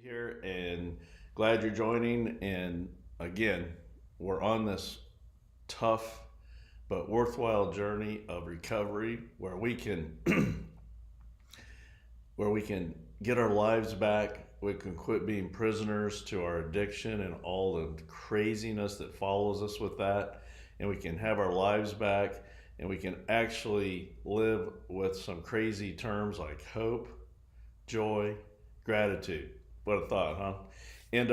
Here and glad you're joining. And again, we're on this tough but worthwhile journey of recovery where we can where we can get our lives back. We can quit being prisoners to our addiction and all the craziness that follows us with that. And we can have our lives back and we can actually live with some crazy terms like hope, joy, gratitude. What a thought, huh? And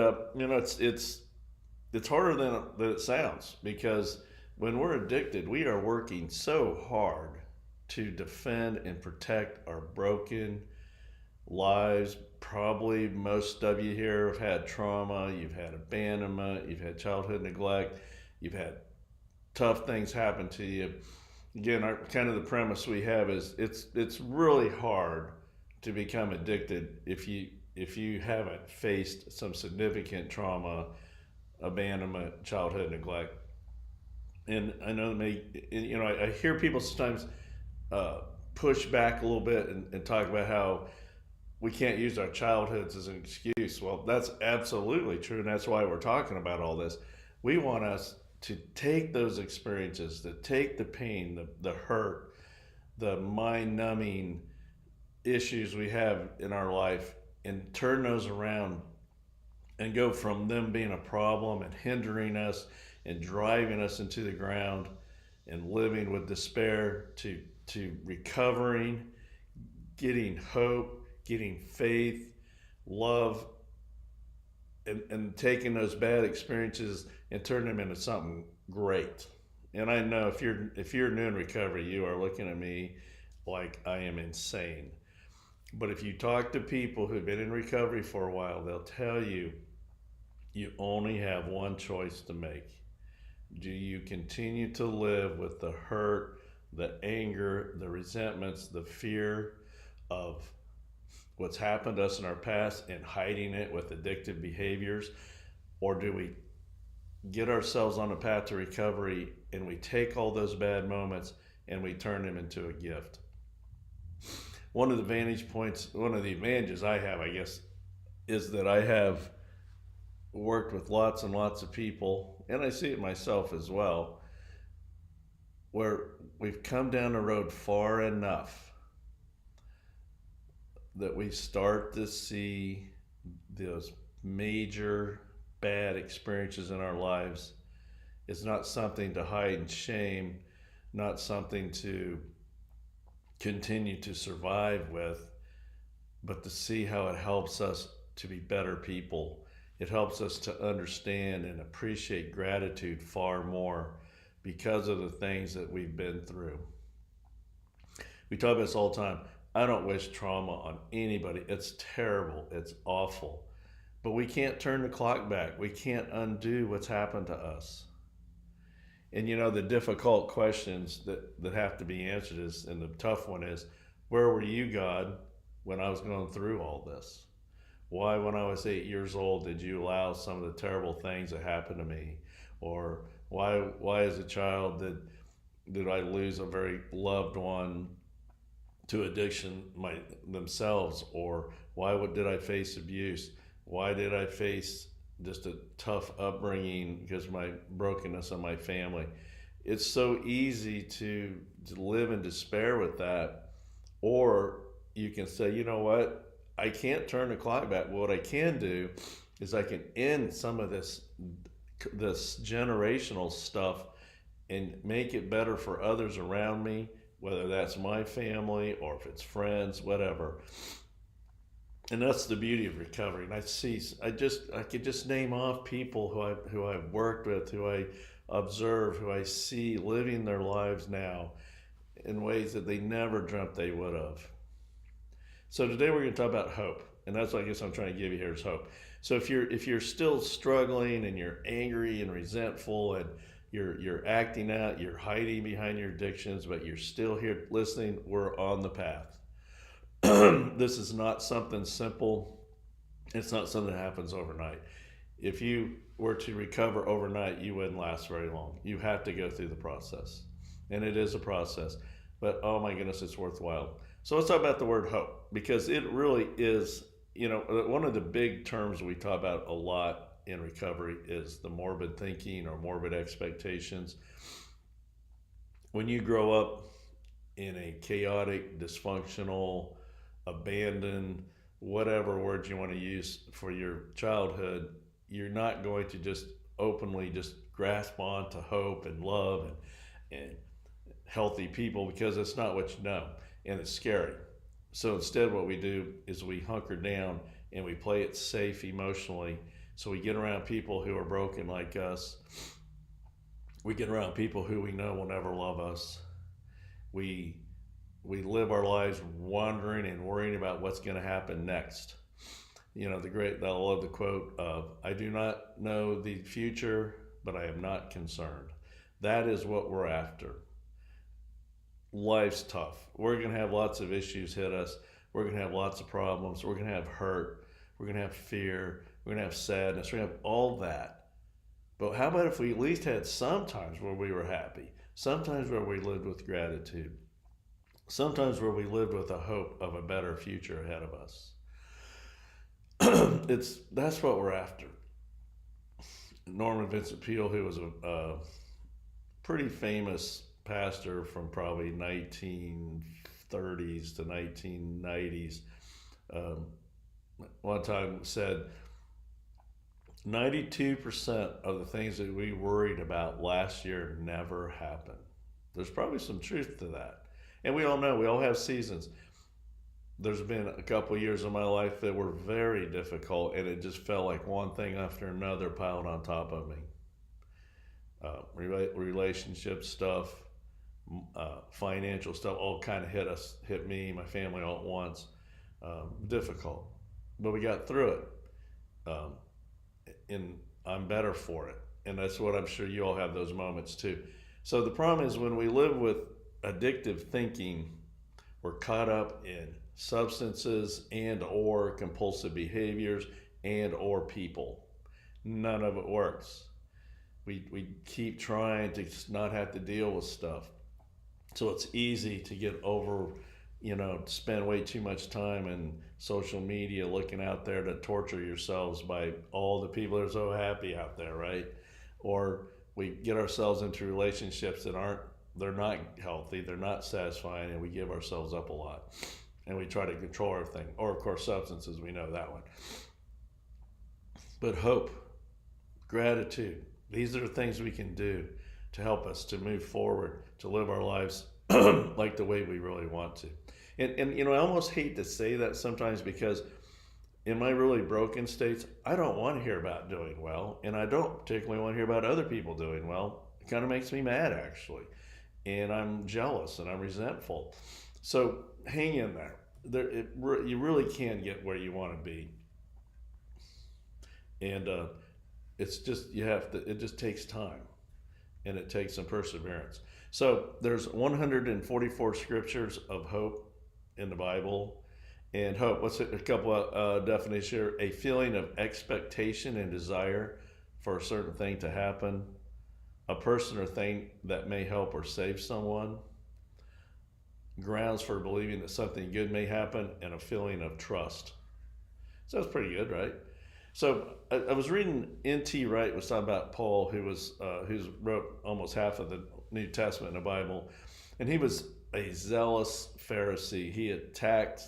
it's harder than it sounds because when we're addicted, we are working so hard to defend and protect our broken lives. Probably most of you here have had trauma, you've had abandonment, you've had childhood neglect, you've had tough things happen to you. Again, our kind of the premise we have is it's really hard to become addicted if you haven't faced some significant trauma, abandonment, childhood neglect. And I know I hear people sometimes push back a little bit and talk about how we can't use our childhoods as an excuse. Well, that's absolutely true, and that's why we're talking about all this. We want us to take those experiences, to take the pain, the hurt, the mind numbing issues we have in our life and turn those around and go from them being a problem and hindering us and driving us into the ground and living with despair to recovering, getting hope, getting faith, love, and taking those bad experiences and turning them into something great. And I know if you're new in recovery, you are looking at me like I am insane. But if you talk to people who've been in recovery for a while, they'll tell you you only have one choice to make. Do you continue to live with the hurt, the anger, the resentments, the fear of what's happened to us in our past and hiding it with addictive behaviors? Or do we get ourselves on a path to recovery and we take all those bad moments and we turn them into a gift? One of the advantages I have, I guess, is that I have worked with lots and lots of people, and I see it myself as well, where we've come down the road far enough that we start to see those major bad experiences in our lives. It's not something to hide in shame, not something to continue to survive with, but to see how it helps us to be better people. It helps us to understand and appreciate gratitude far more because of the things that we've been through. We talk about this all the time. I don't wish trauma on anybody. It's terrible. It's awful. But we can't turn the clock back. We can't undo what's happened to us. And the difficult questions that have to be answered and the tough one is, where were you, God, when I was going through all this? Why, when I was 8 years old, did you allow some of the terrible things that happened to me? Or why as a child did I lose a very loved one to addiction themselves? Or why did I face abuse? Why did I face just a tough upbringing because of my brokenness of my family? It's so easy to live in despair with that. Or you can say, you know what? I can't turn the clock back. What I can do is I can end some of this generational stuff and make it better for others around me, whether that's my family or if it's friends, whatever. And that's the beauty of recovery. And I could just name off people who I've worked with, who I observe, who I see living their lives now in ways that they never dreamt they would have. So today we're going to talk about hope, and that's what I guess I'm trying to give you here is hope. So if you're still struggling and you're angry and resentful and you're acting out, you're hiding behind your addictions, but you're still here listening, we're on the path. This is not something simple. It's not something that happens overnight. If you were to recover overnight, you wouldn't last very long. You have to go through the process, and it is a process, but oh my goodness, it's worthwhile. So let's talk about the word hope, because it really is one of the big terms we talk about a lot in recovery is the morbid thinking or morbid expectations. When you grow up in a chaotic, dysfunctional, abandoned, whatever word you want to use for your childhood, you're not going to just openly just grasp on to hope and love and healthy people, because it's not what you know, and it's scary. So instead what we do is we hunker down and we play it safe emotionally. So we get around people who are broken like us. We get around people who we know will never love us. We live our lives wondering and worrying about what's going to happen next. I love the quote of, "I do not know the future, but I am not concerned." That is what we're after. Life's tough. We're going to have lots of issues hit us. We're going to have lots of problems. We're going to have hurt. We're going to have fear. We're going to have sadness. We're going to have all that. But how about if we at least had some times where we were happy, sometimes where we lived with gratitude, sometimes where we lived with a hope of a better future ahead of us. That's what we're after. Norman Vincent Peale, who was a pretty famous pastor from probably 1930s to 1990s, one time said 92% of the things that we worried about last year never happened. There's probably some truth to that. And we all know, we all have seasons. There's been a couple years of my life that were very difficult, and it just felt like one thing after another piled on top of me. Relationship stuff, financial stuff, all kind of hit me, my family all at once. Difficult, but we got through it. And I'm better for it. And that's what I'm sure you all have, those moments too. So the problem is, when we live with addictive thinking, we're caught up in substances and or compulsive behaviors and or people. None of it works. We keep trying to not have to deal with stuff. So it's easy to get over, spend way too much time in social media looking out there to torture yourselves by all the people that are so happy out there, right? Or we get ourselves into relationships that they're not healthy, they're not satisfying, and we give ourselves up a lot. And we try to control everything. Or, of course, substances, we know that one. But hope, gratitude, these are the things we can do to help us to move forward, to live our lives like the way we really want to. And I almost hate to say that sometimes, because in my really broken states, I don't want to hear about doing well, and I don't particularly want to hear about other people doing well. It kind of makes me mad, actually. And I'm jealous and I'm resentful. So hang in there. You really can get where you want to be. And it's just, it just takes time, and it takes some perseverance. So there's 144 scriptures of hope in the Bible. And hope, what's a couple of definitions here? A feeling of expectation and desire for a certain thing to happen, a person or thing that may help or save someone, grounds for believing that something good may happen, and a feeling of trust. So that's pretty good, right? So I was reading N.T. Wright was talking about Paul, who's wrote almost half of the New Testament in the Bible, and he was a zealous Pharisee. He attacked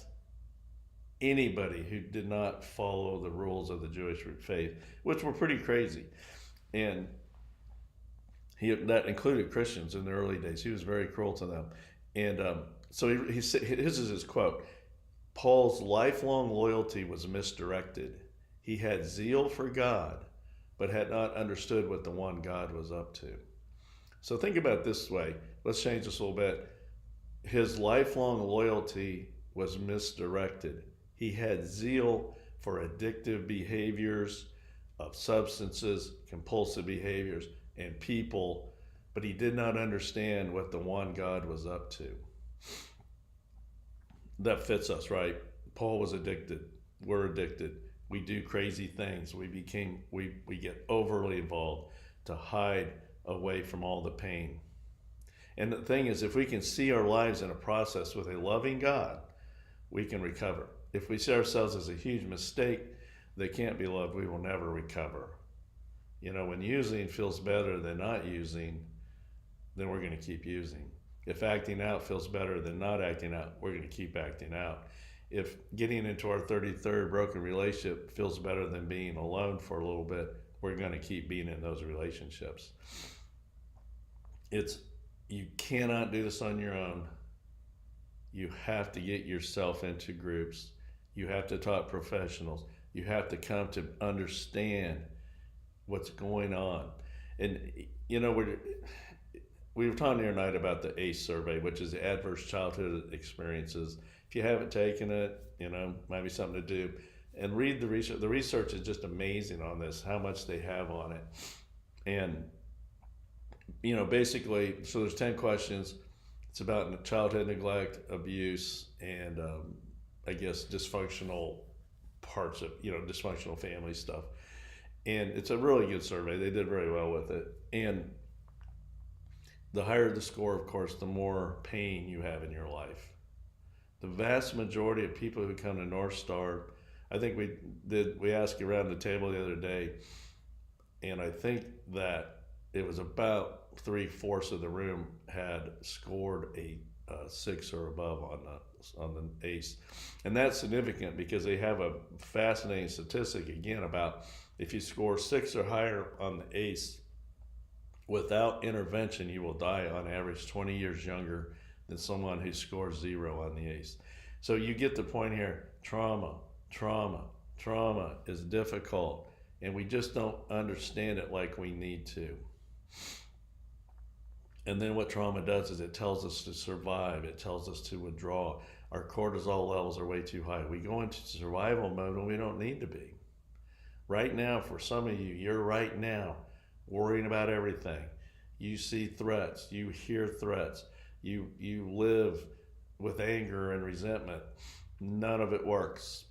anybody who did not follow the rules of the Jewish faith, which were pretty crazy. And that included Christians in the early days. He was very cruel to them. And so he said, this is his quote: Paul's lifelong loyalty was misdirected. He had zeal for God, but had not understood what the one God was up to. So think about it this way. Let's change this a little bit. His lifelong loyalty was misdirected. He had zeal for addictive behaviors of substances, compulsive behaviors, and people, but he did not understand what the one God was up to. That fits us, right? Paul was addicted. We're addicted. We do crazy things. We get overly involved to hide away from all the pain. And the thing is, if we can see our lives in a process with a loving God, we can recover. if we see ourselves as a huge mistake that can't be loved, we will never recover. When using feels better than not using, then we're going to keep using. If acting out feels better than not acting out, we're going to keep acting out. If getting into our 33rd broken relationship feels better than being alone for a little bit, we're going to keep being in those relationships. You cannot do this on your own. You have to get yourself into groups. You have to talk to professionals. You have to come to understand what's going on. And we were talking the other night about the ACE survey, which is the Adverse Childhood Experiences. If you haven't taken it, might be something to do. And read the research. The research is just amazing on this, how much they have on it. And, basically, so there's 10 questions. It's about childhood neglect, abuse, and I guess dysfunctional parts of, dysfunctional family stuff. And it's a really good survey. They did very well with it. And the higher the score, of course, the more pain you have in your life. The vast majority of people who come to NorthStar, I think we asked around the table the other day, and I think that it was about 3/4 of the room had scored a 6 or above on the ACE. And that's significant because they have a fascinating statistic again about if you score 6 or higher on the ACE, without intervention, you will die on average 20 years younger than someone who scores 0 on the ACE. So you get the point here. Trauma is difficult, and we just don't understand it like we need to. And then what trauma does is it tells us to survive. It tells us to withdraw. Our cortisol levels are way too high. We go into survival mode when we don't need to be. Right now, for some of you, you're right now worrying about everything. You see threats. You hear threats. You live with anger and resentment. None of it works.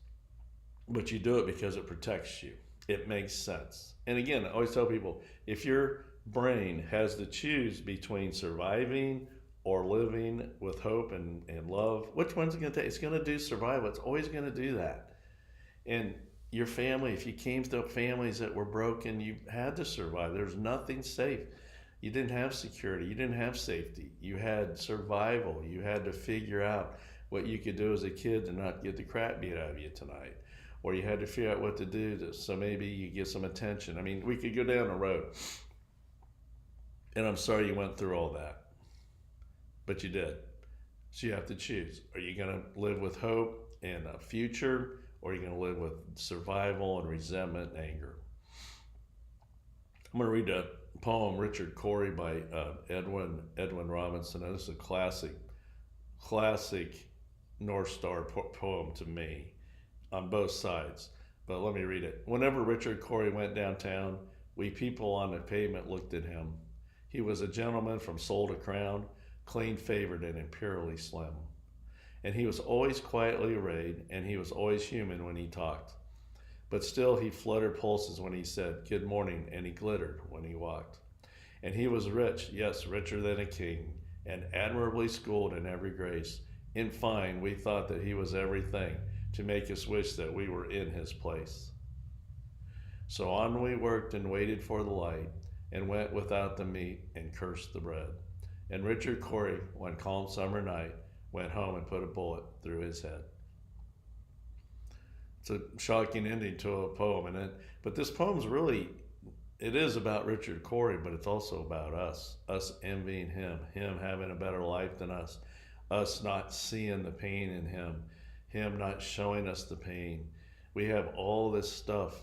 But you do it because it protects you. It makes sense. And again, I always tell people, if your brain has to choose between surviving or living with hope and love, which one's it going to take? It's going to do survival. It's always going to do that. And your family, if you came to families that were broken, you had to survive. There's nothing safe. You didn't have security. You didn't have safety. You had survival. You had to figure out what you could do as a kid to not get the crap beat out of you tonight. Or you had to figure out what to do so maybe you get some attention. I mean, we could go down the road. And I'm sorry you went through all that. But you did. So you have to choose. Are you going to live with hope and a future? Or are you going to live with survival and resentment and anger? I'm going to read a poem, Richard Cory, by Edwin Robinson. And this is a classic NorthStar poem to me on both sides. But let me read it. Whenever Richard Cory went downtown, we people on the pavement looked at him. He was a gentleman from sole to crown, clean-favored and imperially slim. And he was always quietly arrayed, and he was always human when he talked. But still he fluttered pulses when he said, "Good morning," and he glittered when he walked. And he was rich, yes, richer than a king, and admirably schooled in every grace. In fine, we thought that he was everything to make us wish that we were in his place. So on we worked and waited for the light, and went without the meat and cursed the bread. And Richard Cory, one calm summer night, went home and put a bullet through his head. It's a shocking ending to a poem, but this poem's really, it is about Richard Cory, but it's also about us envying him having a better life than us not seeing the pain in him not showing us the pain. We have all this stuff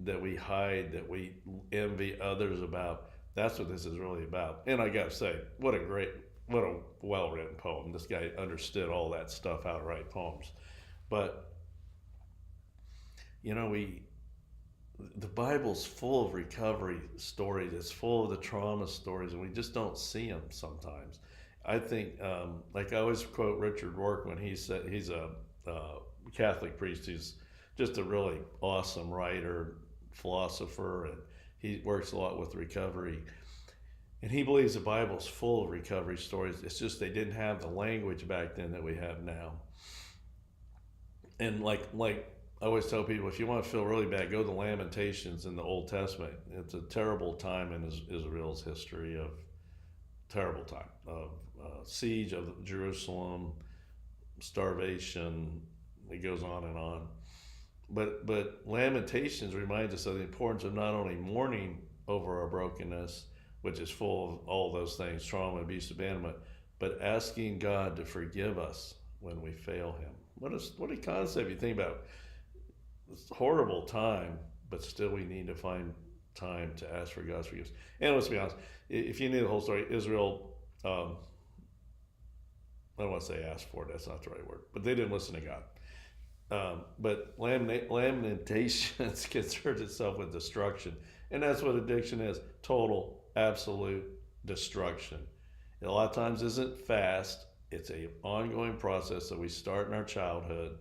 that we hide, that we envy others about. That's what this is really about. And I gotta say, what a well-written poem. This guy understood all that stuff, how to write poems. But, the Bible's full of recovery stories. It's full of the trauma stories, and we just don't see them sometimes. I think, like I always quote Richard Rourke when he said, he's a Catholic priest. He's just a really awesome writer, philosopher, and he works a lot with recovery. And he believes the Bible's full of recovery stories. It's just they didn't have the language back then that we have now. And like I always tell people, if you want to feel really bad, go to Lamentations in the Old Testament. It's a terrible time in Israel's history, of terrible time of siege of Jerusalem, starvation. It goes on and on. But Lamentations reminds us of the importance of not only mourning over our brokenness, which is full of all those things, trauma, abuse, abandonment, but asking God to forgive us when we fail Him. What a concept. You think about this horrible time, but still we need to find time to ask for God's forgiveness. And let's be honest, if you knew the whole story, Israel, I don't want to say asked for it, that's not the right word, but they didn't listen to God. But Lamentations concerns itself with destruction. And that's what addiction is: total, absolute destruction. It a lot of times isn't fast. It's an ongoing process that we start in our childhood.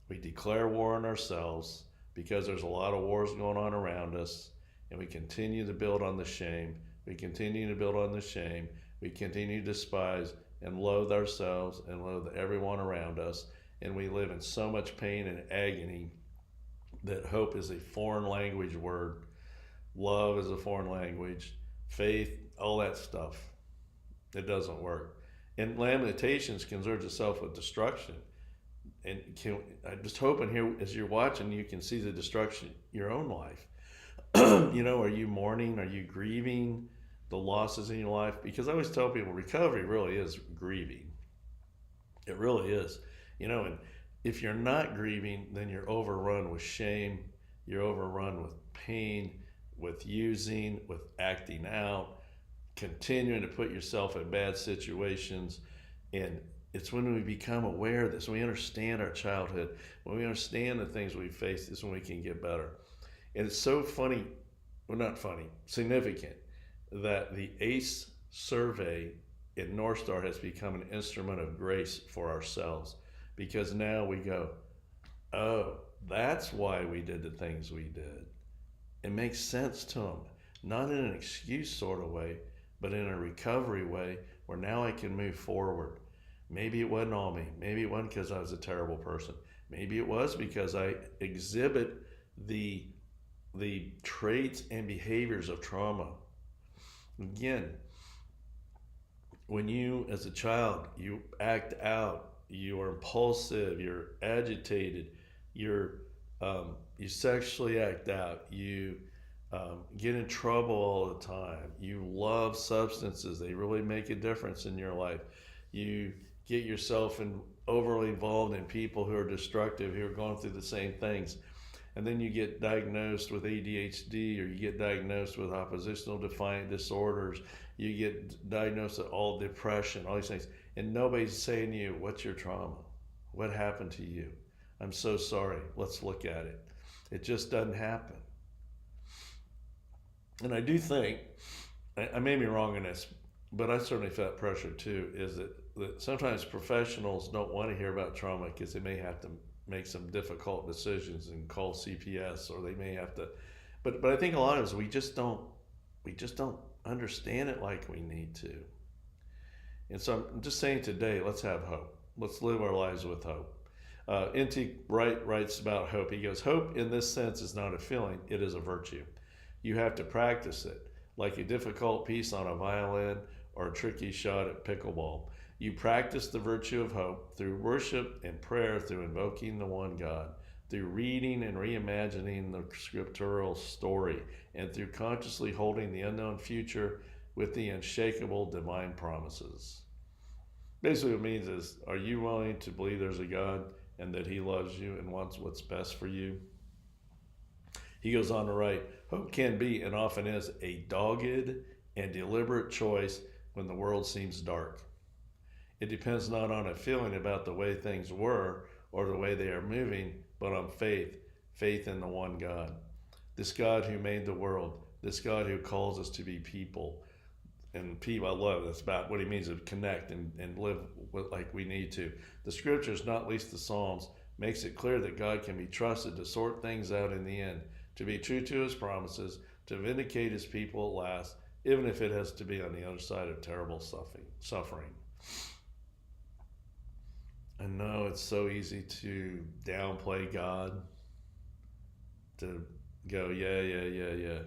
We declare war on ourselves because there's a lot of wars going on around us, and we continue to build on the shame. We continue to build on the shame. We continue to despise and loathe ourselves and loathe everyone around us. And we live in so much pain and agony that hope is a foreign language word. Love is a foreign language. Faith, all that stuff. It doesn't work. And Lamentations concerns itself with destruction. And I'm just hoping here, as you're watching, you can see the destruction in your own life. Are you mourning? Are you grieving the losses in your life? Because I always tell people, recovery really is grieving. It really is. And if you're not grieving, then you're overrun with shame. You're overrun with pain, with using, with acting out, continuing to put yourself in bad situations. And it's when we become aware of this, when we understand our childhood, when we understand the things we face, is when we can get better. And it's so funny, well, not funny, significant, that the ACE survey in NorthStar has become an instrument of grace for ourselves. Because now we go, oh, that's why we did the things we did. It makes sense to them, not in an excuse sort of way, but in a recovery way where now I can move forward. Maybe it wasn't all me. Maybe it wasn't because I was a terrible person. Maybe it was because I exhibit the traits and behaviors of trauma. Again, when you, as a child, you act out, you are impulsive, you're agitated, you sexually act out, you get in trouble all the time, you love substances, they really make a difference in your life, you get yourself overly involved in people who are destructive, who are going through the same things, and then you get diagnosed with ADHD, or you get diagnosed with oppositional defiant disorders, you get diagnosed with all depression, all these things, and nobody's saying to you, what's your trauma? What happened to you? I'm so sorry. Let's look at it. It just doesn't happen. And I do think, I may be wrong in this, but I certainly felt pressure too, is that sometimes professionals don't want to hear about trauma because they may have to make some difficult decisions and call CPS, or they may have to, but I think a lot of us, we just don't understand it like we need to. And so I'm just saying today, let's have hope. Let's live our lives with hope. N.T. Wright writes about hope. He goes, hope in this sense is not a feeling, it is a virtue. You have to practice it, like a difficult piece on a violin or a tricky shot at pickleball. You practice the virtue of hope through worship and prayer, through invoking the one God, through reading and reimagining the scriptural story, and through consciously holding the unknown future with the unshakable divine promises. Basically what it means is, are you willing to believe there's a God and that He loves you and wants what's best for you? He goes on to write, hope can be and often is a dogged and deliberate choice when the world seems dark. It depends not on a feeling about the way things were or the way they are moving, but on faith in the one God. This God who made the world, this God who calls us to be people. And people, I love it. It's about what He means to connect and live like we need to. The scriptures, not least the Psalms, makes it clear that God can be trusted to sort things out in the end, to be true to His promises, to vindicate His people at last, even if it has to be on the other side of terrible suffering. I know it's so easy to downplay God, to go, yeah.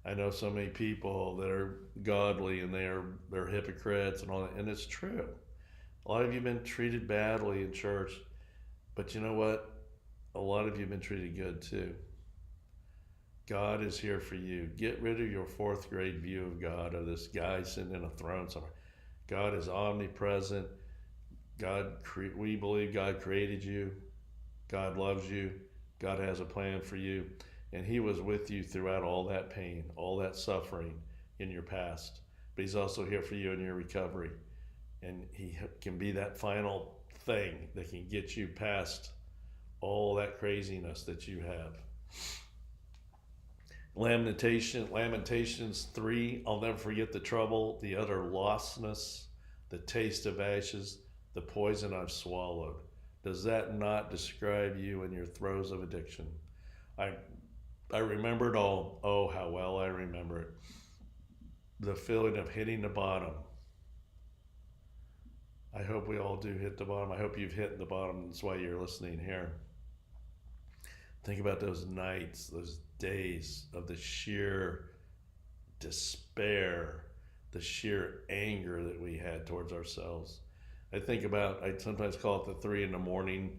I know so many people that are godly and they're hypocrites and all that, and it's true. A lot of you have been treated badly in church, but you know what? A lot of you have been treated good too. God is here for you. Get rid of your fourth grade view of God, of this guy sitting in a throne somewhere. God is omnipresent. We believe God created you. God loves you. God has a plan for you. And he was with you throughout all that pain, all that suffering in your past. But he's also here for you in your recovery. And he can be that final thing that can get you past all that craziness that you have. Lamentations 3, I'll never forget the trouble, the utter lostness, the taste of ashes, the poison I've swallowed. Does that not describe you in your throes of addiction? I remember it all. Oh, how well I remember it. The feeling of hitting the bottom. I hope we all do hit the bottom. I hope you've hit the bottom. That's why you're listening here. Think about those nights, those days of the sheer despair, the sheer anger that we had towards ourselves. I sometimes call it the 3 a.m.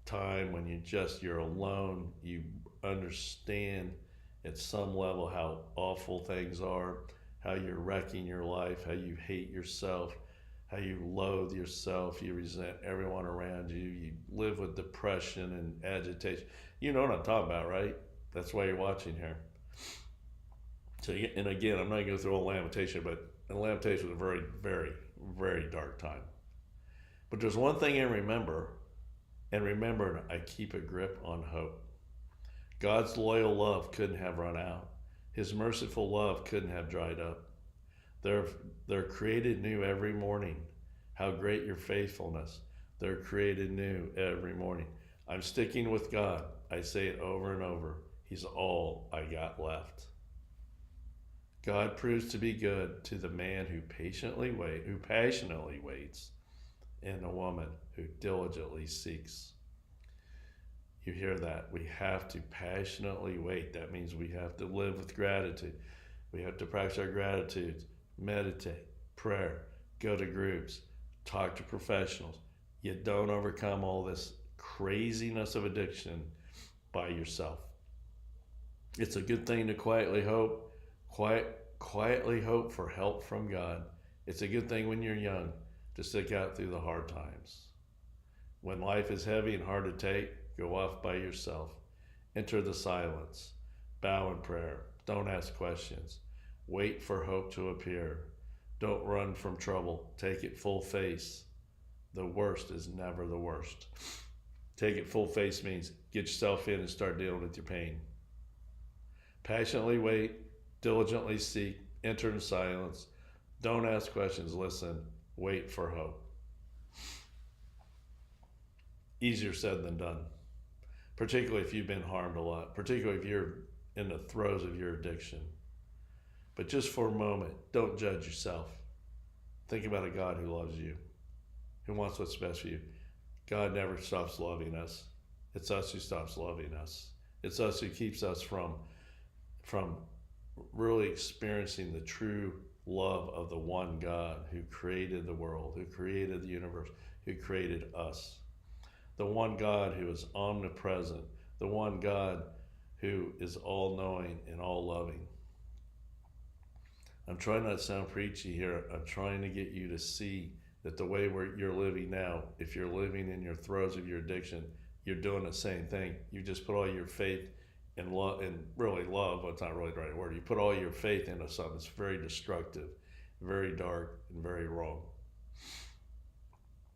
time when you're alone. You understand at some level how awful things are, how you're wrecking your life, how you hate yourself, how you loathe yourself, you resent everyone around you, you live with depression and agitation. You know what I'm talking about, right? That's why you're watching here. So, and again, I'm not going to go through all Lamentation, but Lamentation was a very, very, very dark time. But there's one thing I remember, and remember, I keep a grip on hope. God's loyal love couldn't have run out. His merciful love couldn't have dried up. They're created new every morning. How great your faithfulness. They're created new every morning. I'm sticking with God. I say it over and over. He's all I got left. God proves to be good to the man who passionately waits, and the woman who diligently seeks. You hear that? We have to passionately wait. That means we have to live with gratitude. We have to practice our gratitude, meditate, prayer, go to groups, talk to professionals. You don't overcome all this craziness of addiction by yourself. It's a good thing to quietly hope for help from God. It's a good thing when you're young to stick out through the hard times. When life is heavy and hard to take, go off by yourself. Enter the silence. Bow in prayer. Don't ask questions. Wait for hope to appear. Don't run from trouble. Take it full face. The worst is never the worst. Take it full face means get yourself in and start dealing with your pain. Passionately wait. Diligently seek. Enter in silence. Don't ask questions. Listen. Wait for hope. Easier said than done. Particularly if you've been harmed a lot. Particularly if you're in the throes of your addiction. But just for a moment, don't judge yourself. Think about a God who loves you, who wants what's best for you. God never stops loving us. It's us who stops loving us. It's us who keeps us from really experiencing the true love of the one God who created the world, who created the universe, who created us. The one God who is omnipresent, the one God who is all-knowing and all-loving. I'm trying not to sound preachy here. I'm trying to get you to see that the way you're living now, if you're living in your throes of your addiction, you're doing the same thing. You just put all your faith and love, and really love, well, it's not really the right word. You put all your faith into something that's very destructive, very dark, and very wrong.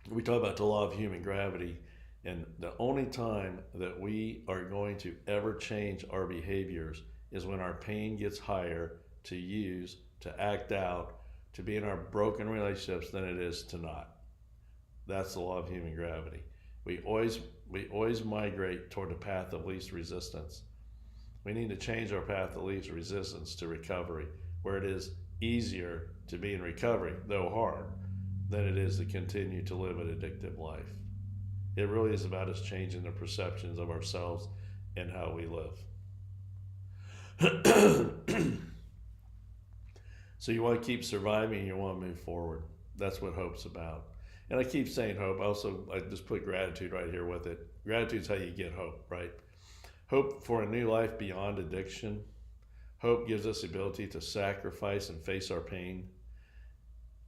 We talk about the law of human gravity, and the only time that we are going to ever change our behaviors is when our pain gets higher to use, to act out, to be in our broken relationships than it is to not. That's the law of human gravity. We always migrate toward the path of least resistance. We need to change our path of least resistance to recovery, where it is easier to be in recovery, though hard, than it is to continue to live an addictive life. It really is about us changing the perceptions of ourselves and how we live. So you want to keep surviving, you want to move forward. That's what hope's about. And I keep saying hope. I just put gratitude right here with it. Gratitude is how you get hope, right? Hope for a new life beyond addiction. Hope gives us the ability to sacrifice and face our pain.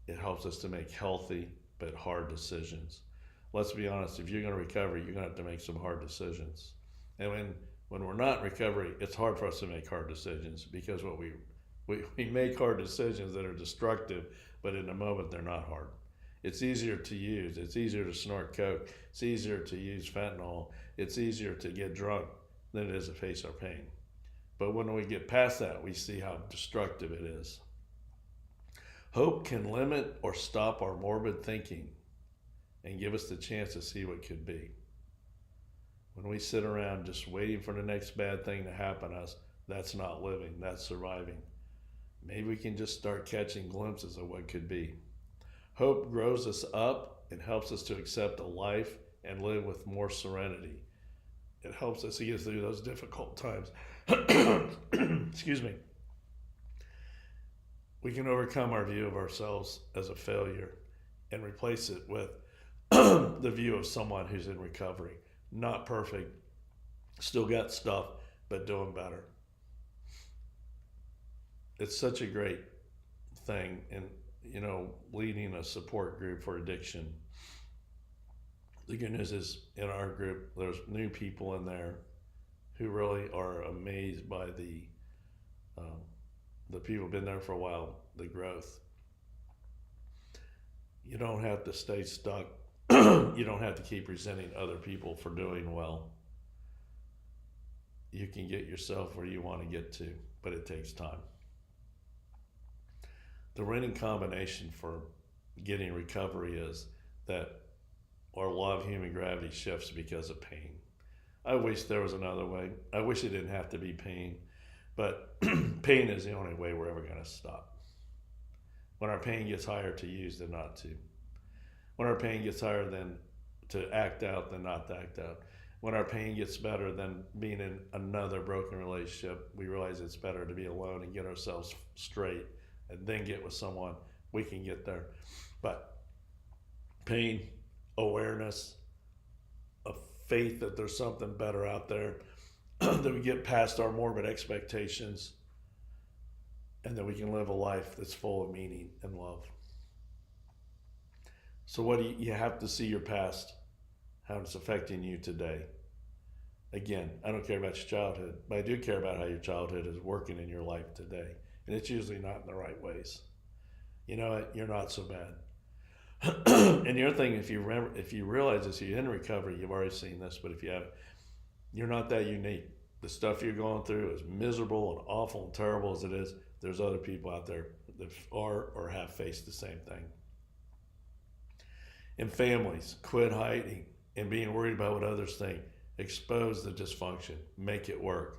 It helps us to make healthy but hard decisions. Let's be honest, if you're going to recover, you're going to have to make some hard decisions. And when we're not in recovery, it's hard for us to make hard decisions because we make hard decisions that are destructive, but in the moment they're not hard. It's easier to use. It's easier to snort coke. It's easier to use fentanyl. It's easier to get drunk than it is to face our pain. But when we get past that, we see how destructive it is. Hope can limit or stop our morbid thinking and give us the chance to see what could be. When we sit around just waiting for the next bad thing to happen to us, that's not living, that's surviving. Maybe we can just start catching glimpses of what could be. Hope grows us up and helps us to accept a life and live with more serenity. It helps us to get through those difficult times. Excuse me. We can overcome our view of ourselves as a failure and replace it with the view of someone who's in recovery. Not perfect, still got stuff, but doing better. It's such a great thing in, leading a support group for addiction. The good news is in our group, there's new people in there who really are amazed by the people who've been there for a while, the growth. You don't have to stay stuck. You don't have to keep resenting other people for doing well. You can get yourself where you want to get to, but it takes time. The winning combination for getting recovery is that our law of human gravity shifts because of pain. I wish there was another way. I wish it didn't have to be pain, but pain is the only way we're ever going to stop. When our pain gets higher to use than not to. When our pain gets higher than to act out than not to act out. When our pain gets better than being in another broken relationship, we realize it's better to be alone and get ourselves straight and then get with someone. We can get there. But pain, awareness, a faith that there's something better out there, that we get past our morbid expectations, and that we can live a life that's full of meaning and love. So what do you have to see your past, how it's affecting you today. Again, I don't care about your childhood, but I do care about how your childhood is working in your life today. And it's usually not in the right ways. You know what? You're not so bad. And the other thing, if you realize this, you're in recovery, you've already seen this, but if you haven't, you're not that unique. The stuff you're going through, as miserable and awful and terrible as it is, there's other people out there that are or have faced the same thing. And families, quit hiding and being worried about what others think. Expose the dysfunction, make it work.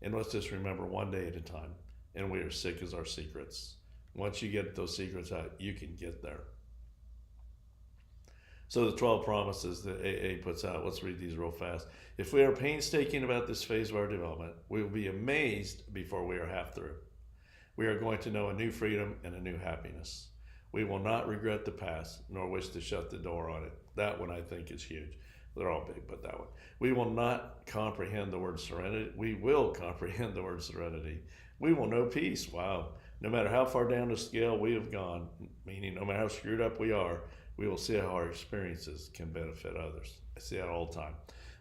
And let's just remember, one day at a time, and we are sick as our secrets. Once you get those secrets out, you can get there. So the 12 promises that AA puts out, let's read these real fast. If we are painstaking about this phase of our development, we will be amazed before we are half through. We are going to know a new freedom and a new happiness. We will not regret the past, nor wish to shut the door on it. That one I think is huge. They're all big, but that one. We will not comprehend the word serenity. We will comprehend the word serenity. We will know peace. Wow. No matter how far down the scale we have gone, meaning no matter how screwed up we are, we will see how our experiences can benefit others. I see that all the time.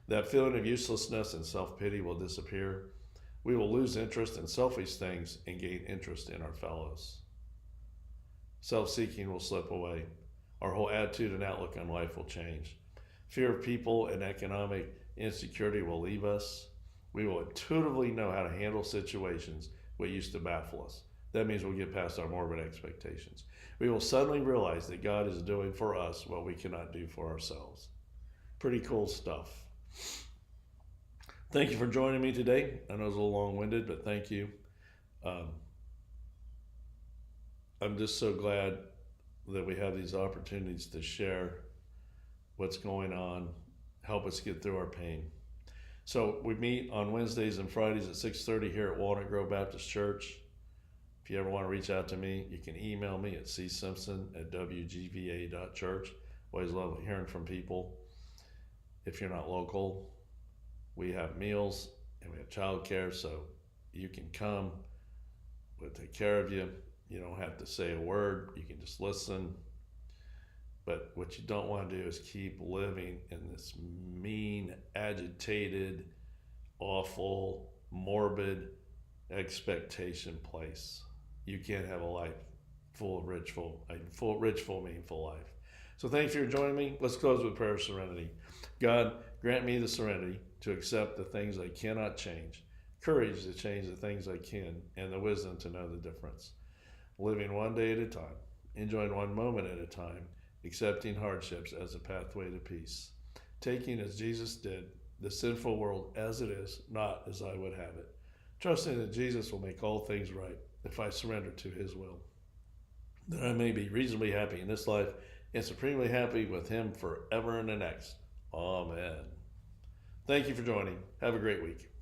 That feeling of uselessness and self-pity will disappear. We will lose interest in selfish things and gain interest in our fellows. Self-seeking will slip away. Our whole attitude and outlook on life will change. Fear of people and economic insecurity will leave us. We will intuitively know how to handle situations what used to baffle us. That means we'll get past our morbid expectations. We will suddenly realize that God is doing for us what we cannot do for ourselves. Pretty cool stuff. Thank you for joining me today. I know it was a little long-winded, but thank you. I'm just so glad that we have these opportunities to share what's going on, help us get through our pain. So we meet on Wednesdays and Fridays at 6:30 here at Walnut Grove Baptist Church. If you ever want to reach out to me, you can email me at csimpson@wgva.church. Always love hearing from people. If you're not local, we have meals and we have childcare, so you can come. We'll take care of you. You don't have to say a word. You can just listen. But what you don't want to do is keep living in this mean, agitated, awful, morbid expectation place. You can't have a life full of meaningful life. So thanks for joining me. Let's close with prayer of serenity. God, grant me the serenity to accept the things I cannot change, courage to change the things I can, and the wisdom to know the difference. Living one day at a time, enjoying one moment at a time, accepting hardships as a pathway to peace, taking as Jesus did the sinful world as it is, not as I would have it, trusting that Jesus will make all things right if I surrender to his will, that I may be reasonably happy in this life and supremely happy with him forever in the next. Amen. Thank you for joining. Have a great week.